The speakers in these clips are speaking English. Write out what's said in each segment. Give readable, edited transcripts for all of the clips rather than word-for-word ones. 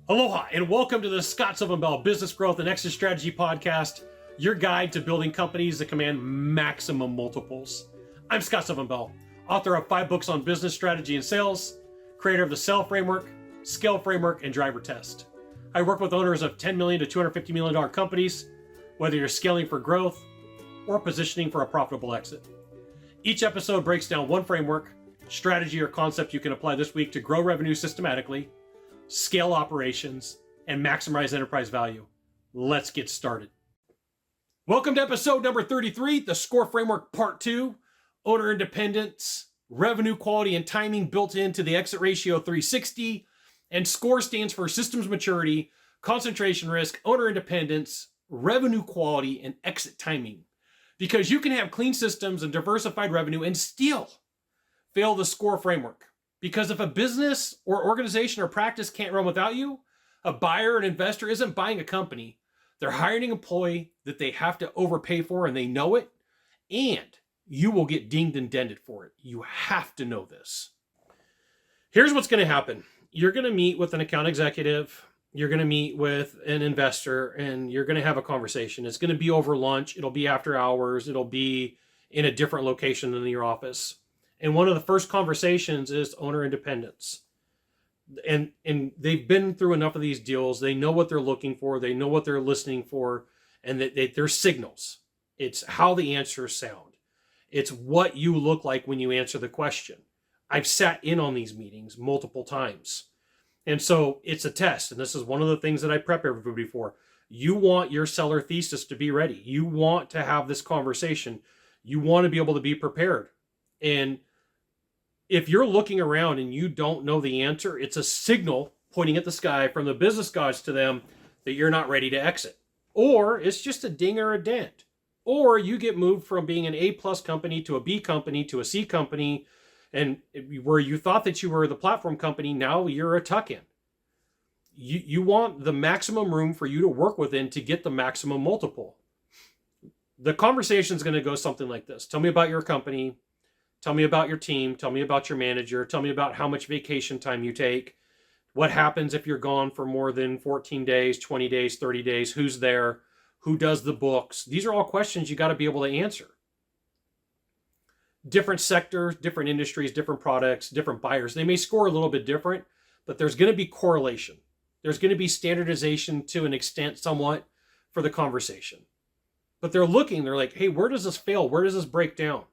Aloha, and welcome to the Sylvan Bell Business Growth and Exit Strategy Podcast, your guide to building companies that command maximum multiples. I'm Sylvan Bell, author of 5 books on business strategy and sales, creator of the Sell Framework, Scale Framework, and Driver Test. I work with owners of $10 million to $250 million companies, whether you're scaling for growth or positioning for a profitable exit. Each episode breaks down one framework, strategy, or concept you can apply this week to grow revenue systematically, scale operations, and maximize enterprise value. Let's get started. Welcome to episode number 33, the SCORE Framework Part 2, Owner Independence, Revenue Quality and Timing built into the Exit Ratio 360, and SCORE stands for Systems Maturity, Concentration Risk, Owner Independence, Revenue Quality, and Exit Timing. Because you can have clean systems and diversified revenue and still fail the SCORE framework. Because if a business or organization or practice can't run without you, a buyer or an investor isn't buying a company. They're hiring an employee that they have to overpay for, and they know it, and you will get dinged and dented for it. You have to know this. Here's what's going to happen. You're going to meet with an account executive. You're going to meet with an investor, and you're going to have a conversation. It's going to be over lunch. It'll be after hours. It'll be in a different location than your office. And one of the first conversations is owner independence. And they've been through enough of these deals. They know what they're looking for. They know what they're listening for. And they're signals. It's how the answers sound. It's what you look like when you answer the question. I've sat in on these meetings multiple times. And so it's a test. And this is one of the things that I prep everybody for. You want your seller thesis to be ready. You want to have this conversation. You want to be able to be prepared. And if you're looking around and you don't know the answer, it's a signal pointing at the sky from the business gods to them that you're not ready to exit. Or it's just a ding or a dent. Or you get moved from being an A+ company to a B company to a C company, and where you thought that you were the platform company, now you're a tuck-in. You want the maximum room for you to work within to get the maximum multiple. The conversation is going to go something like this. Tell me about your company. Tell me about your team. Tell me about your manager. Tell me about how much vacation time you take. What happens if you're gone for more than 14 days, 20 days, 30 days? Who's there? Who does the books? These are all questions you got to be able to answer. Different sectors, different industries, different products, different buyers. They may score a little bit different, but there's going to be correlation. There's going to be standardization to an extent somewhat for the conversation. But they're like, hey, where does this fail? Where does this break down?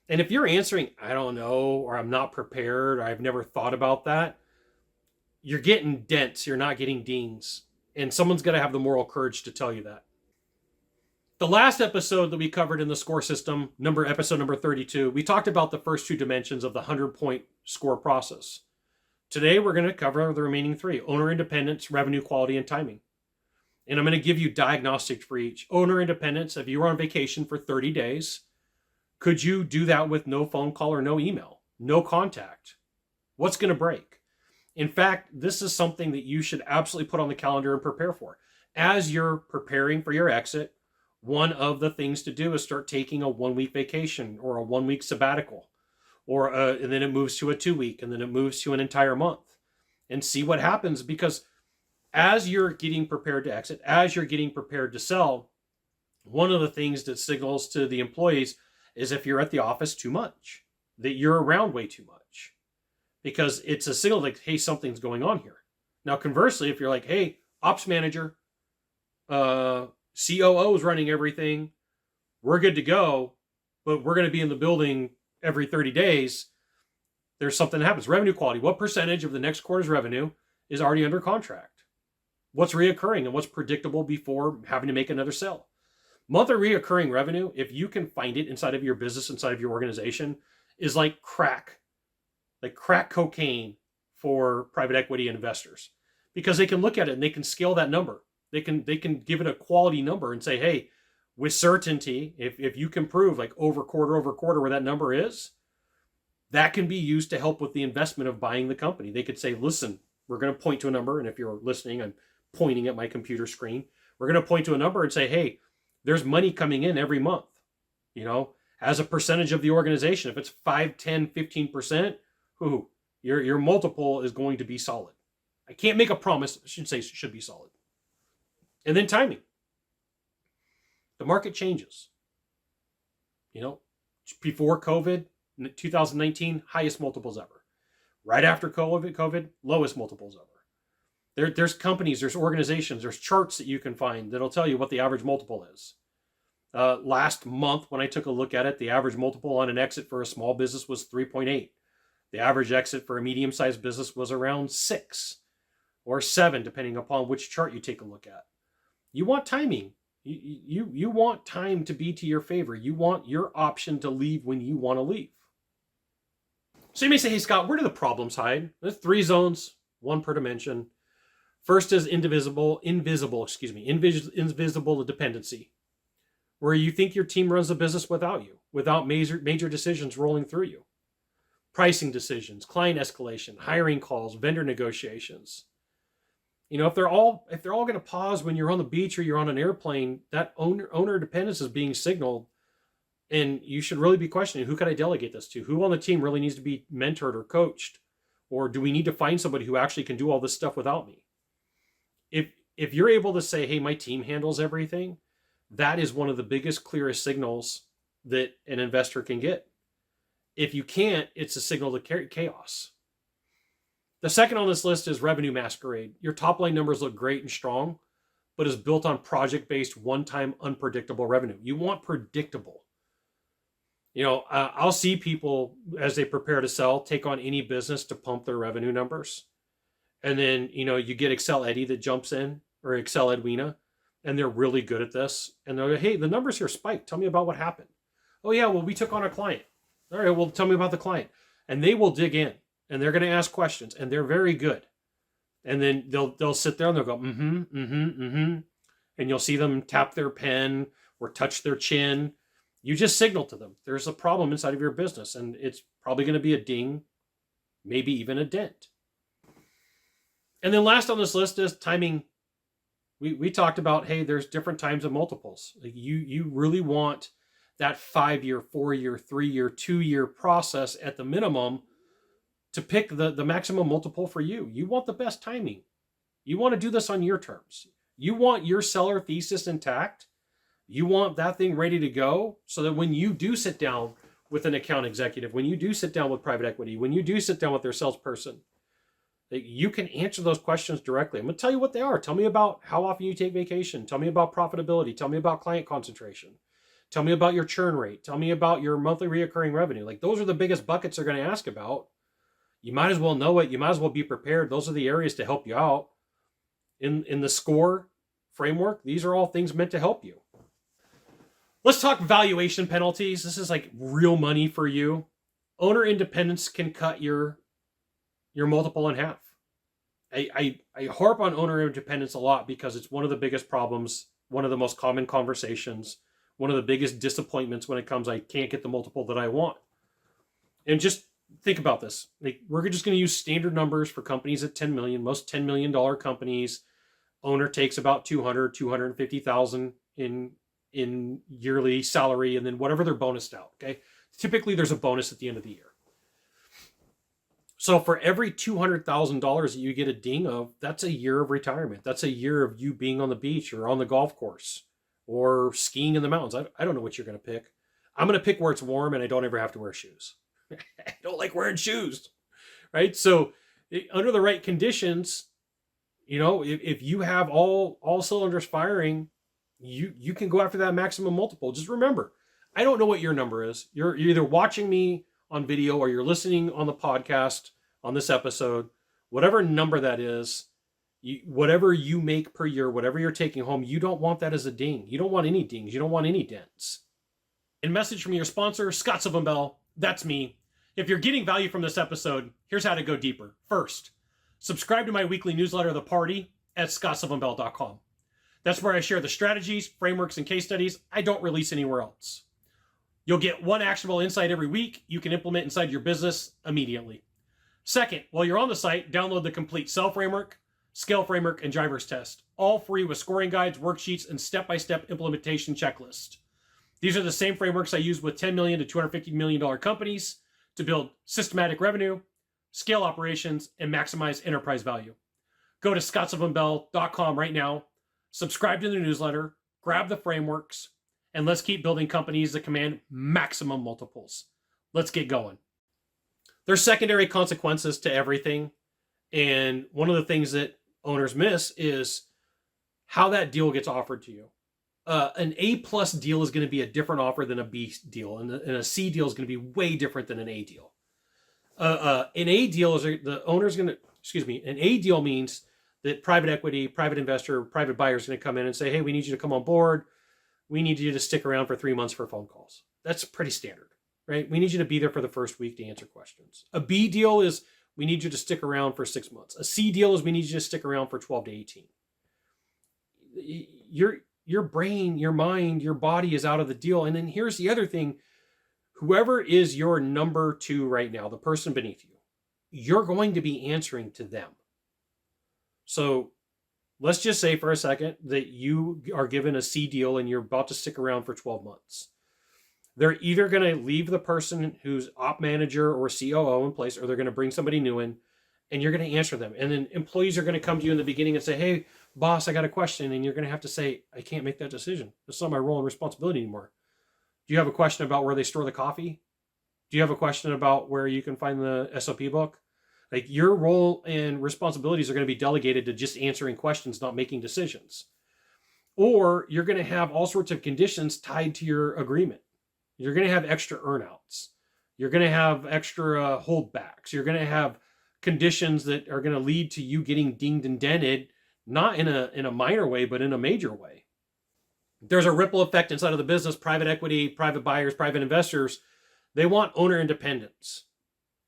And if you're answering, I don't know, or I'm not prepared, or I've never thought about that, you're getting dents, you're not getting dings. And someone's got to have the moral courage to tell you that. The last episode that we covered in the SCORE system, episode number 32, we talked about the first 2 dimensions of the 100-point SCORE process. Today, we're going to cover the remaining 3, owner independence, revenue quality, and timing. And I'm going to give you diagnostics for each. Owner independence, if you were on vacation for 30 days, could you do that with no phone call or no email, no contact? What's going to break? In fact, this is something that you should absolutely put on the calendar and prepare for. As you're preparing for your exit, one of the things to do is start taking a 1-week vacation or a 1-week sabbatical, and then it moves to a 2-week, and then it moves to an entire month, and see what happens. Because as you're getting prepared to exit, as you're getting prepared to sell, one of the things that signals to the employees is if you're at the office too much, that you're around way too much, because it's a signal like, hey, something's going on here. Now, conversely, if you're like, hey, ops manager, COO is running everything, we're good to go, but we're going to be in the building every 30 days, there's something that happens. Revenue quality. What percentage of the next quarter's revenue is already under contract? What's reoccurring and what's predictable before having to make another sale? Monthly reoccurring revenue, if you can find it inside of your business, inside of your organization, is like crack cocaine for private equity investors, because they can look at it and they can scale that number. They can give it a quality number and say, hey, with certainty, if you can prove like over quarter where that number is, that can be used to help with the investment of buying the company. They could say, listen, we're going to point to a number. And if you're listening, I'm pointing at my computer screen. We're going to point to a number and say, hey, there's money coming in every month, as a percentage of the organization. If it's 5, 10, 15%, your multiple is going to be solid. I can't make a promise. I should say it should be solid. And then timing. The market changes. Before COVID, 2019, highest multiples ever. Right after COVID, lowest multiples ever. There's companies, there's organizations, there's charts that you can find that'll tell you what the average multiple is. Last month, when I took a look at it, the average multiple on an exit for a small business was 3.8. The average exit for a medium-sized business was around 6 or 7, depending upon which chart you take a look at. You want timing. You want time to be to your favor. You want your option to leave when you want to leave. So you may say, hey, Scott, where do the problems hide? There's 3 zones, 1 per dimension. First is invisible dependency, where you think your team runs the business without you, without major decisions rolling through you. Pricing decisions, client escalation, hiring calls, vendor negotiations. If they're all going to pause when you're on the beach or you're on an airplane, that owner dependence is being signaled, and you should really be questioning, who can I delegate this to? Who on the team really needs to be mentored or coached? Or do we need to find somebody who actually can do all this stuff without me? If you're able to say, hey, my team handles everything, that is one of the biggest, clearest signals that an investor can get. If you can't, it's a signal to chaos. The second on this list is revenue masquerade. Your top line numbers look great and strong, but is built on project-based, one-time, unpredictable revenue. You want predictable. I'll see people as they prepare to sell, take on any business to pump their revenue numbers. And then, you get Excel Eddie that jumps in, or Excel Edwina, and they're really good at this. And they're like, hey, the numbers here spiked. Tell me about what happened. Oh yeah, well, we took on a client. All right, well, tell me about the client. And they will dig in, and they're going to ask questions, and they're very good. And then they'll sit there and they'll go, and you'll see them tap their pen or touch their chin. You just signal to them there's a problem inside of your business, and it's probably going to be a ding, maybe even a dent. And then last on this list is timing. We talked about, hey, there's different times of multiples. Like you really want that 5-year, 4-year, 3-year, 2-year process at the minimum to pick the maximum multiple for you. You want the best timing. You want to do this on your terms. You want your seller thesis intact. You want that thing ready to go so that when you do sit down with an account executive, when you do sit down with private equity, when you do sit down with their salesperson, that you can answer those questions directly. I'm going to tell you what they are. Tell me about how often you take vacation. Tell me about profitability. Tell me about client concentration. Tell me about your churn rate. Tell me about your monthly reoccurring revenue. Like, those are the biggest buckets they're going to ask about. You might as well know it. You might as well be prepared. Those are the areas to help you out. In the SCORE framework, these are all things meant to help you. Let's talk valuation penalties. This is like real money for you. Owner independence can cut your multiple in half. I harp on owner independence a lot because it's one of the biggest problems, one of the most common conversations, one of the biggest disappointments when it comes, I can't get the multiple that I want. And just think about this. Like, we're just going to use standard numbers for companies at 10 million. Most $10 million companies, owner takes about 250,000 in yearly salary, and then whatever they're bonused out. Okay. Typically there's a bonus at the end of the year. So for every $200,000 that you get a ding of, that's a year of retirement. That's a year of you being on the beach or on the golf course or skiing in the mountains. I don't know what you're going to pick. I'm going to pick where it's warm and I don't ever have to wear shoes. I don't like wearing shoes, right? So under the right conditions, if you have all cylinders firing, you can go after that maximum multiple. Just remember, I don't know what your number is. You're either watching me on video or you're listening on the podcast on this episode. Whatever number that is, whatever you make per year, whatever you're taking home, you don't want that as a ding. You don't want any dings. You don't want any dents. And message from your sponsor, Scott Sylvan Bell. That's me. If you're getting value from this episode, here's how to go deeper. First, subscribe to my weekly newsletter, The Party, at scottsylvanbell.com. That's where I share the strategies, frameworks, and case studies I don't release anywhere else. You'll get one actionable insight every week you can implement inside your business immediately. Second, while you're on the site, download the complete Sell Framework, Scale Framework, and Drivers Test, all free with scoring guides, worksheets, and step-by-step implementation checklist. These are the same frameworks I use with $10 million to $250 million companies to build systematic revenue, scale operations, and maximize enterprise value. Go to scottsylvanbell.com right now, subscribe to the newsletter, grab the frameworks, and let's keep building companies that command maximum multiples. Let's get going. There's secondary consequences to everything. And one of the things that owners miss is how that deal gets offered to you. An A plus deal is going to be a different offer than a B deal, and a C deal is going to be way different than an A deal. An A deal is the owner's going to, an A deal means that private equity, private investor, private buyer is going to come in and say, hey, we need you to come on board. We need you to stick around for 3 months for phone calls. That's pretty standard, right? We need you to be there for the first week to answer questions. A B deal is we need you to stick around for 6 months. A C deal is we need you to stick around for 12 to 18. Your brain, your mind, your body is out of the deal. And then here's the other thing. Whoever is your number two right now, the person beneath you, you're going to be answering to them. So let's just say for a second that you are given a C deal and you're about to stick around for 12 months. They're either going to leave the person who's op manager or COO in place, or they're going to bring somebody new in, and you're going to answer them. And then employees are going to come to you in the beginning and say, hey, boss, I got a question. And you're going to have to say, I can't make that decision. That's not my role and responsibility anymore. Do you have a question about where they store the coffee? Do you have a question about where you can find the SOP book? Like, your role and responsibilities are going to be delegated to just answering questions, not making decisions. Or you're going to have all sorts of conditions tied to your agreement. You're going to have extra earnouts. You're going to have extra holdbacks. You're going to have conditions that are going to lead to you getting dinged and dented, not in a minor way, but in a major way. There's a ripple effect inside of the business. Private equity, private buyers, private investors, they want owner independence.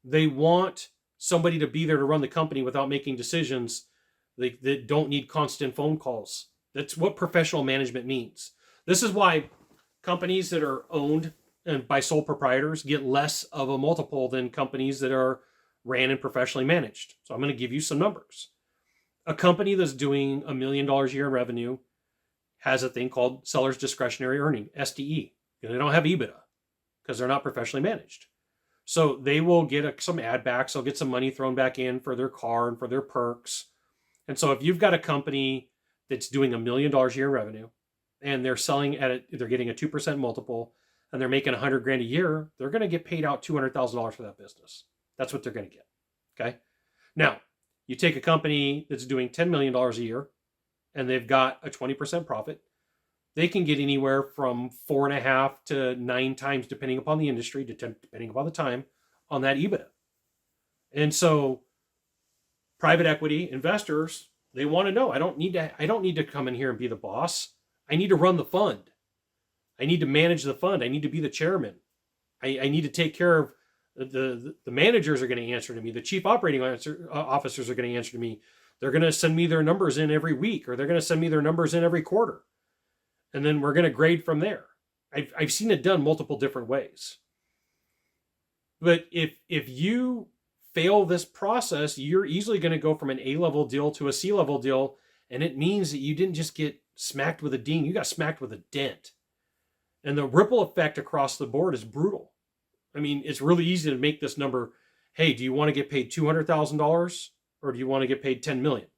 They want somebody to be there to run the company without making decisions. They don't need constant phone calls. That's what professional management means. This is why companies that are owned and by sole proprietors get less of a multiple than companies that are ran and professionally managed. So I'm going to give you some numbers. A company that's doing $1 million a year in revenue has a thing called seller's discretionary earning, SDE. They don't have EBITDA because they're not professionally managed. So they will get some add backs. They'll get some money thrown back in for their car and for their perks. And so if you've got a company that's doing $1 million a year in revenue and they're selling they're getting a 2% multiple and they're making $100,000 a year, they're going to get paid out $200,000 for that business. That's what they're going to get. Okay. Now, you take a company that's doing $10 million a year and they've got a 20% profit. They can get anywhere from 4.5 to 9 times, depending upon the industry, depending upon the time, on that EBITDA. And so private equity investors, they want to know, I don't need to come in here and be the boss. I need to run the fund. I need to manage the fund. I need to be the chairman. I need to take care of the managers are going to answer to me. The chief operating officers are going to answer to me. They're going to send me their numbers in every week, or they're going to send me their numbers in every quarter. And then we're going to grade from there. I've seen it done multiple different ways. But if you fail this process, you're easily going to go from an A-level deal to a C-level deal. And it means that you didn't just get smacked with a ding, you got smacked with a dent. And the ripple effect across the board is brutal. I mean, it's really easy to make this number. Hey, do you want to get paid $200,000 or do you want to get paid $10 million?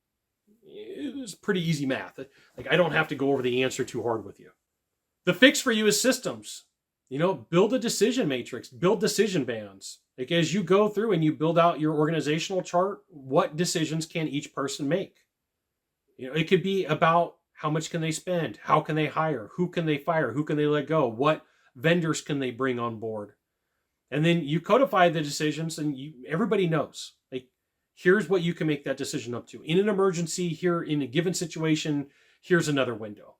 It's pretty easy math. Like, I don't have to go over the answer too hard with you. The fix for you is systems. Build a decision matrix, build decision bands. Like, as you go through and you build out your organizational chart, what decisions can each person make? It could be about how much can they spend? How can they hire? Who can they fire? Who can they let go? What vendors can they bring on board? And then you codify the decisions and everybody knows. Like, here's what you can make that decision up to. In an emergency, here in a given situation, here's another window.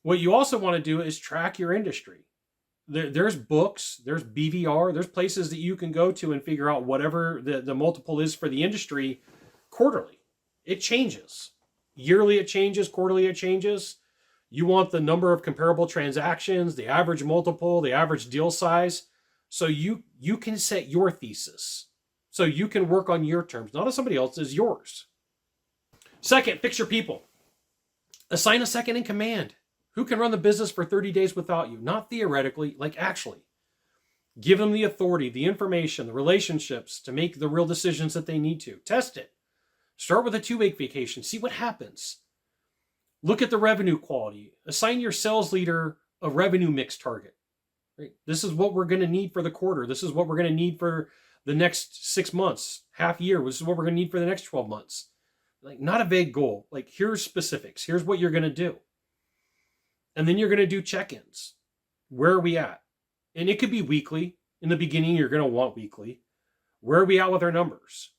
What you also want to do is track your industry. There's books, there's BVR, there's places that you can go to and figure out whatever the multiple is for the industry quarterly. It changes. Yearly it changes, quarterly it changes. You want the number of comparable transactions, the average multiple, the average deal size. So you can set your thesis. So you can work on your terms, not on somebody else's, yours. Second, fix your people. Assign a second in command. Who can run the business for 30 days without you? Not theoretically, like actually. Give them the authority, the information, the relationships to make the real decisions that they need to. Test it. Start with a 2-week vacation. See what happens. Look at the revenue quality. Assign your sales leader a revenue mix target. Right? This is what we're going to need for the quarter. This is what we're going to need for the next 6 months, half year. This is what we're going to need for the next 12 months. Like, not a vague goal. Like, here's specifics. Here's what you're going to do. And then you're going to do check-ins. Where are we at? And it could be weekly. In the beginning, you're going to want weekly. Where are we at with our numbers?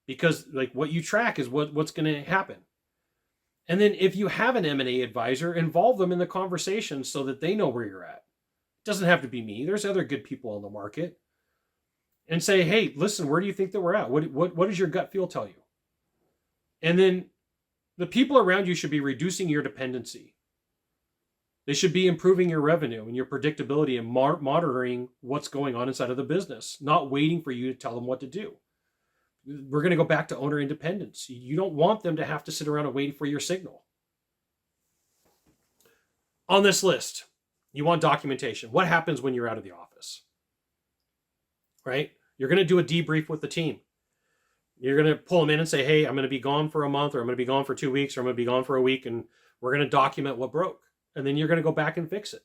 Because like what you track is what's going to happen. And then if you have an M&A advisor, involve them in the conversation so that they know where you're at. It doesn't have to be me. There's other good people on the market. And say, hey, listen, where do you think that we're at? What does your gut feel tell you? And then the people around you should be reducing your dependency. They should be improving your revenue and your predictability and monitoring what's going on inside of the business, not waiting for you to tell them what to do. We're going to go back to owner independence. You don't want them to have to sit around and wait for your signal. On this list, you want documentation. What happens when you're out of the office? Right? You're going to do a debrief with the team. You're going to pull them in and say, hey, I'm going to be gone for a month, or I'm going to be gone for 2 weeks, or I'm going to be gone for a week, and we're going to document what broke. And then you're going to go back and fix it.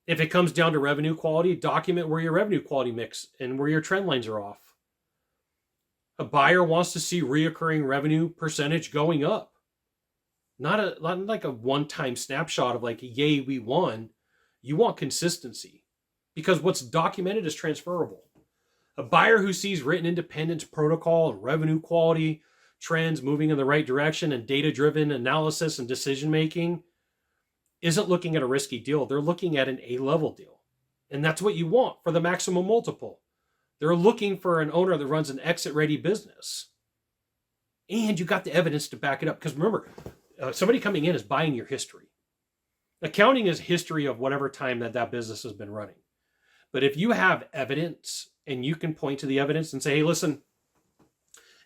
If it comes down to revenue quality, document where your revenue quality mix and where your trend lines are off. A buyer wants to see reoccurring revenue percentage going up. Not like a one-time snapshot of like, yay, we won. You want consistency because what's documented is transferable. A buyer who sees written independence protocol and revenue quality trends moving in the right direction and data-driven analysis and decision-making isn't looking at a risky deal. They're looking at an A-level deal. And that's what you want for the maximum multiple. They're looking for an owner that runs an exit-ready business. And you got the evidence to back it up. Because remember, somebody coming in is buying your history. Accounting is history of whatever time that business has been running. But if you have evidence and you can point to the evidence and say, hey, listen,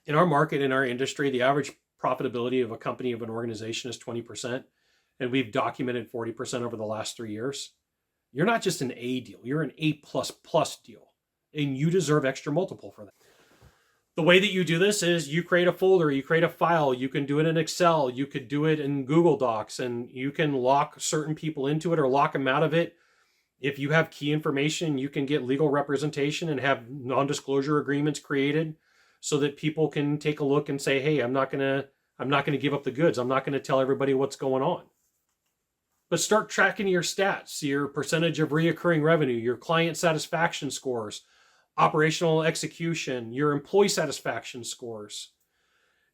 in our market, in our industry, the average profitability of a company, of an organization is 20%. And we've documented 40% over the last 3 years. You're not just an A deal. You're an A++ deal. And you deserve extra multiple for that. The way that you do this is you create a folder, you create a file, you can do it in Excel, you could do it in Google Docs, and you can lock certain people into it or lock them out of it. If you have key information, you can get legal representation and have non-disclosure agreements created so that people can take a look and say, hey, I'm not gonna give up the goods. I'm not gonna tell everybody what's going on. But start tracking your stats, your percentage of reoccurring revenue, your client satisfaction scores, operational execution, your employee satisfaction scores.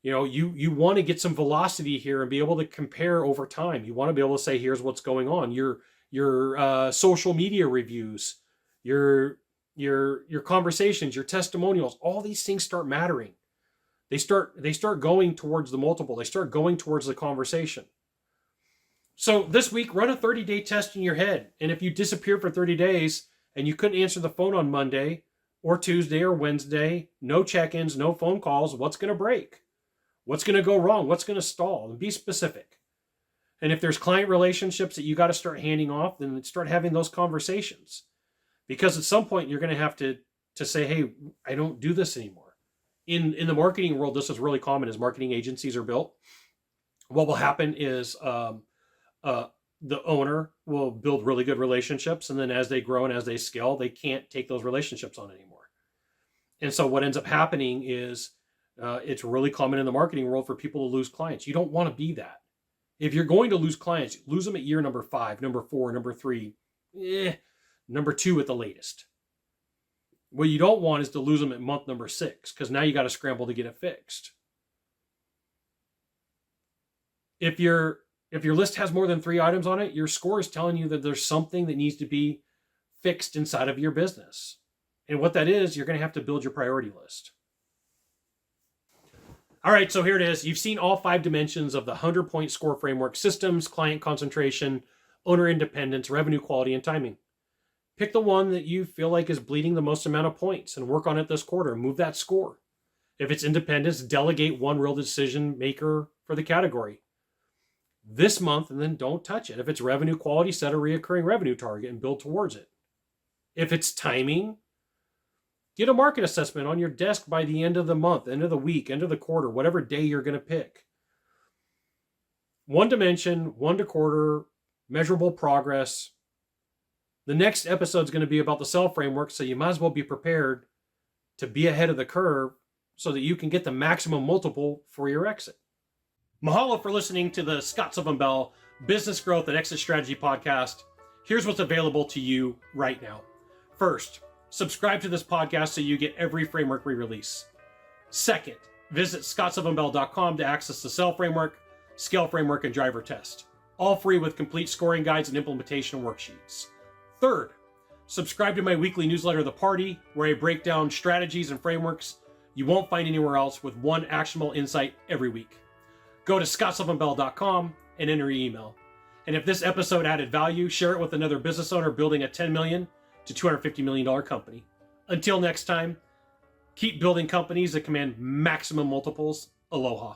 You know, you want to get some velocity here and be able to compare over time. You want to be able to say, here's what's going on. Your social media reviews, your conversations, your testimonials, all these things start mattering. They start going towards the multiple. They start going towards the conversation. So this week, run a 30-day test in your head. And if you disappear for 30 days and you couldn't answer the phone on Monday or Tuesday or Wednesday, no check-ins, no phone calls, what's going to break? What's going to go wrong? What's going to stall? And be specific. And if there's client relationships that you got to start handing off, then start having those conversations. Because at some point, you're going to have to say, hey, I don't do this anymore. In the marketing world, this is really common as marketing agencies are built. What will happen is the owner will build really good relationships. And then as they grow and as they scale, they can't take those relationships on anymore. And so what ends up happening is it's really common in the marketing world for people to lose clients. You don't want to be that. If you're going to lose clients, lose them at year number 5, number 4, number 3, number 2 at the latest. What you don't want is to lose them at month number 6, because now you got to scramble to get it fixed. If your list has more than 3 items on it, your score is telling you that there's something that needs to be fixed inside of your business. And what that is, you're going to have to build your priority list. All right, so here it is. You've seen all 5 dimensions of the 100-point score framework: systems, client concentration, owner independence, revenue quality, and timing. Pick the one that you feel like is bleeding the most amount of points and work on it this quarter. Move that score. If it's independence, delegate one real decision maker for the category this month, and then don't touch it. If it's revenue quality, set a reoccurring revenue target and build towards it. If it's timing, Get a market assessment on your desk by the end of the month, end of the week, end of the quarter, whatever day you're going to pick. One dimension, 1 to quarter, measurable progress. The next episode is going to be about the sell framework, so you might as well be prepared to be ahead of the curve so that you can get the maximum multiple for your exit. Mahalo for listening to the Sylvan Bell Business Growth and Exit Strategy podcast. Here's what's available to you right now. First, subscribe to this podcast so you get every framework we release. Second, visit scottsylvanbell.com to access the Sell Framework, Scale Framework, and Driver Test. All free with complete scoring guides and implementation worksheets. Third, subscribe to my weekly newsletter, The Party, where I break down strategies and frameworks you won't find anywhere else with one actionable insight every week. Go to scottsylvanbell.com and enter your email. And if this episode added value, share it with another business owner building a $10 million to $250 million company. Until next time, keep building companies that command maximum multiples. Aloha.